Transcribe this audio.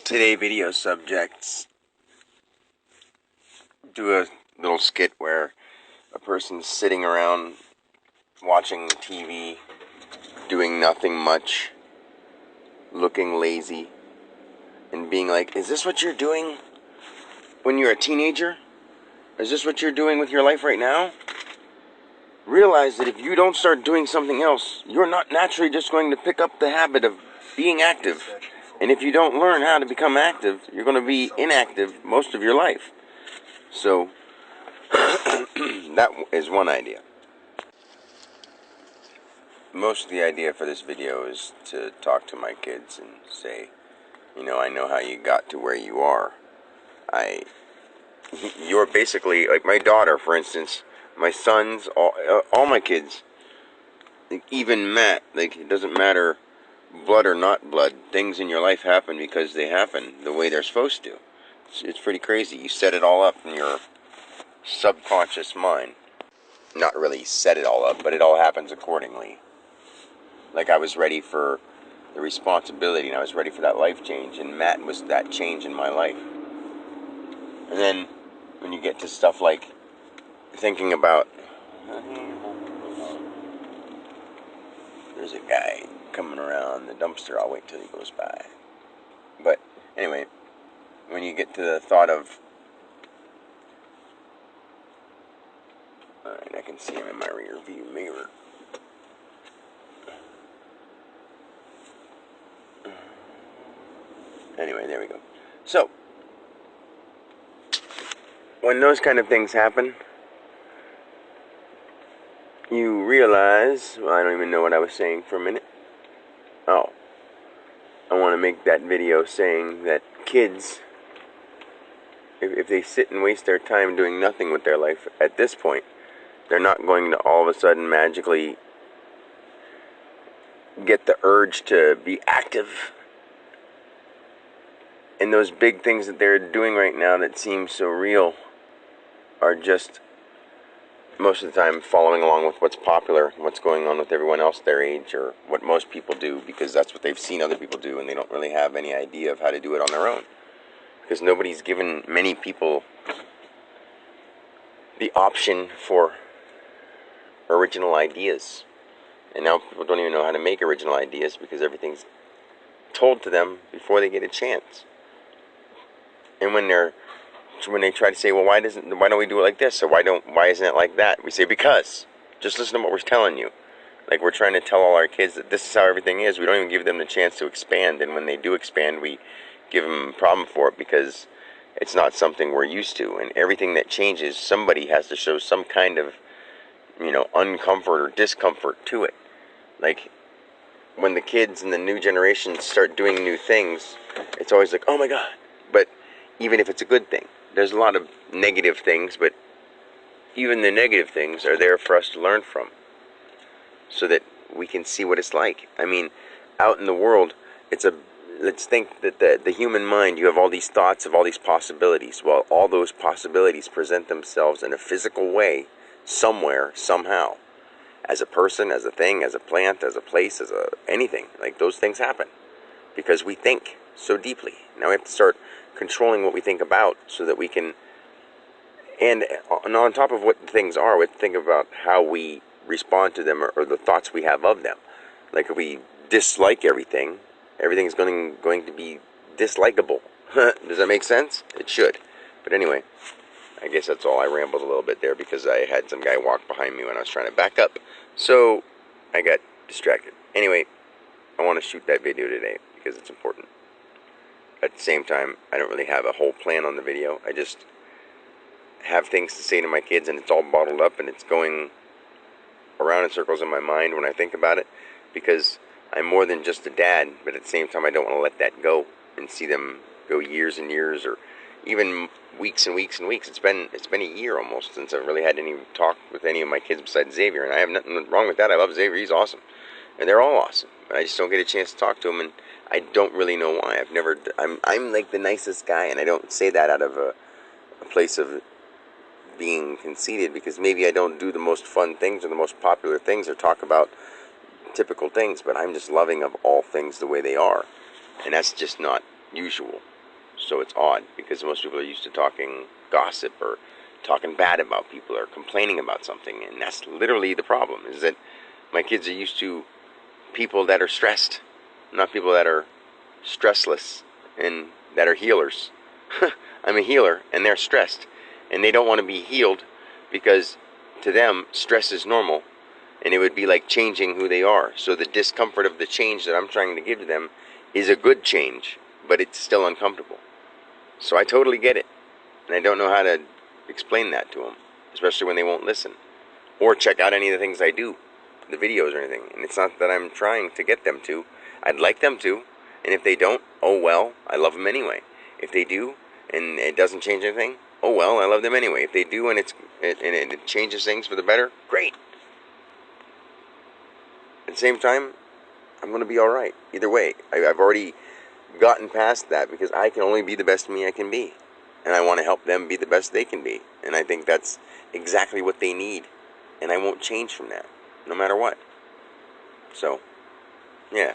Today video subjects do a little skit where a person's sitting around watching TV, doing nothing much, looking lazy, and being like, is this what you're doing when you're a teenager? Is this what you're doing with your life right now? Realize that if you don't start doing something else, you're not naturally just going to pick up the habit of being active. And if you don't learn how to become active, you're going to be inactive most of your life. So, that is one idea. Most of the idea for this video is to talk to my kids and say, I know how you got to where you are. You're basically, like my daughter, for instance, my sons, all my kids, even Matt, it doesn't matter blood or not blood, things in your life happen because they happen the way they're supposed to. It's pretty crazy. You set it all up in your subconscious mind. Not really set it all up, but it all happens accordingly. Like I was ready for the responsibility and I was ready for that life change, and Matt was that change in my life. And then when you get to stuff like thinking about, there's a guy coming around the dumpster, I'll wait till he goes by. But anyway, when you get to the thought of, alright, I can see him in my rear view mirror. Anyway, there we go. So, when those kind of things happen, you realize, well, I don't even know what I was saying for a minute. Oh, I want to make that video saying that kids, if they sit and waste their time doing nothing with their life at this point, they're not going to all of a sudden magically get the urge to be active. And those big things that they're doing right now that seem so real are just most of the time following along with what's popular, what's going on with everyone else their age, or what most people do because that's what they've seen other people do, and they don't really have any idea of how to do it on their own. Because nobody's given many people the option for original ideas. And now people don't even know how to make original ideas because everything's told to them before they get a chance. And when they try to say, well, why don't we do it like this, or why isn't it like that? We say, because. Just listen to what we're telling you. Like we're trying to tell all our kids that this is how everything is. We don't even give them the chance to expand, and when they do expand, we give them a problem for it because it's not something we're used to. And everything that changes, somebody has to show some kind of, uncomfort or discomfort to it. Like when the kids and the new generation start doing new things, it's always like, oh my God. But even if it's a good thing, there's a lot of negative things, but even the negative things are there for us to learn from so that we can see what it's like. I mean, out in the world, let's think that the human mind, you have all these thoughts of all these possibilities. Well, all those possibilities present themselves in a physical way, somewhere, somehow. As a person, as a thing, as a plant, as a place, anything. Like those things happen because we think so deeply. Now we have to start controlling what we think about so that we can, and on top of what things are, we have to think about how we respond to them or the thoughts we have of them. Like if we dislike everything, everything's going to be dislikable. Does that make sense? It should. But anyway, I guess that's all. I rambled a little bit there because I had some guy walk behind me when I was trying to back up. So I got distracted. Anyway, I want to shoot that video today because it's important. At the same time, I don't really have a whole plan on the video. I just have things to say to my kids, and it's all bottled up, and it's going around in circles in my mind when I think about it, because I'm more than just a dad, but at the same time, I don't want to let that go and see them go years and years, or even weeks and weeks and weeks. It's been a year almost since I've really had any talk with any of my kids besides Xavier, and I have nothing wrong with that. I love Xavier. He's awesome. And they're all awesome. But I just don't get a chance to talk to them, and I don't really know why. I'm like the nicest guy, and I don't say that out of a place of being conceited, because maybe I don't do the most fun things or the most popular things or talk about typical things, but I'm just loving of all things the way they are. And that's just not usual. So it's odd because most people are used to talking gossip or talking bad about people or complaining about something, and that's literally the problem, is that my kids are used to people that are stressed, not people that are stressless and that are healers. I'm a healer and they're stressed, and they don't want to be healed because to them stress is normal, and it would be like changing who they are. So the discomfort of the change that I'm trying to give to them is a good change, but it's still uncomfortable. So I totally get it, and I don't know how to explain that to them, especially when they won't listen or check out any of the things I do, the videos or anything. And it's not that I'm trying to get them to. I'd like them to, and if they don't, oh well, I love them anyway. If they do and it doesn't change anything, oh well, I love them anyway. If they do and it changes things for the better, great. At the same time, I'm going to be alright either way. I've already gotten past that because I can only be the best me I can be, and I want to help them be the best they can be, and I think that's exactly what they need, and I won't change from that no matter what. So yeah.